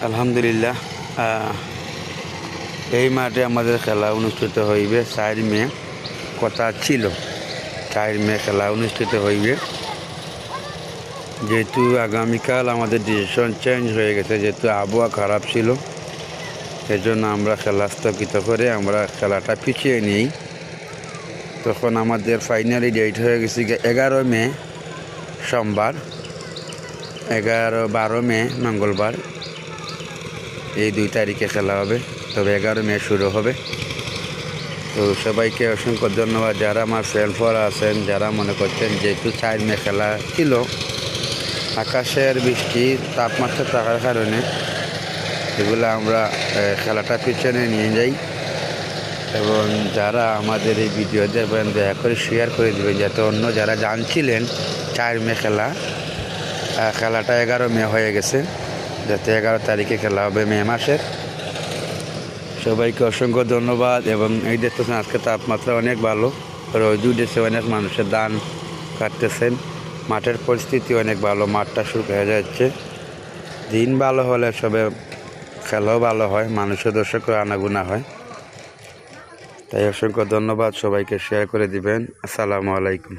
আলহামদুলিল্লাহ এই মাঠে আমাদের খেলা অনুষ্ঠিত হইবে 4 মে। কথা ছিল 4 মে খেলা অনুষ্ঠিত হইবে, যেহেতু আগামীকাল আমাদের ডিসিশন চেঞ্জ হয়ে গেছে, যেহেতু আবহাওয়া খারাপ ছিল সেজন্য আমরা খেলা স্থগিত করে আমরা খেলাটা পিছিয়ে নিই। তখন আমাদের ফাইনালি ডেট হয়ে গেছে 11 মে সোমবার, 12 মে মঙ্গলবার, এই 2 তারিখে খেলা হবে। তবে 11 মে শুরু হবে। তো সবাইকে অসংখ্য ধন্যবাদ যারা আমার ফ্রেন্ড ফলোয়ার আছেন, যারা মনে করছেন যেহেতু 4 মে খেলা ছিল, আকাশের বৃষ্টি তাপমাত্রা থাকার কারণে এগুলো আমরা খেলাটা পিছনে নিয়ে যাই। এবং যারা আমাদের এই ভিডিও দেখবেন দয়া করে শেয়ার করে দেবেন, যাতে অন্য যারা জানছিলেন 4 মে খেলাটা 11 মে হয়ে গেছে, যাতে 11 তারিখে খেলা হবে মে মাসের। সবাইকে অসংখ্য ধন্যবাদ। এবং এই দেখতেছেন আজকে তাপমাত্রা অনেক ভালো, রোদ উঠেছে, অনেক মানুষের ধান কাটতেছেন, মাঠের পরিস্থিতি অনেক ভালো, মাঠটা শুকিয়ে যাচ্ছে। দিন ভালো হলে সবে খেলাও ভালো হয়, মানুষের দর্শকের আনাগোনা হয়। তাই অসংখ্য ধন্যবাদ, সবাইকে শেয়ার করে দিবেন। আসসালামু আলাইকুম।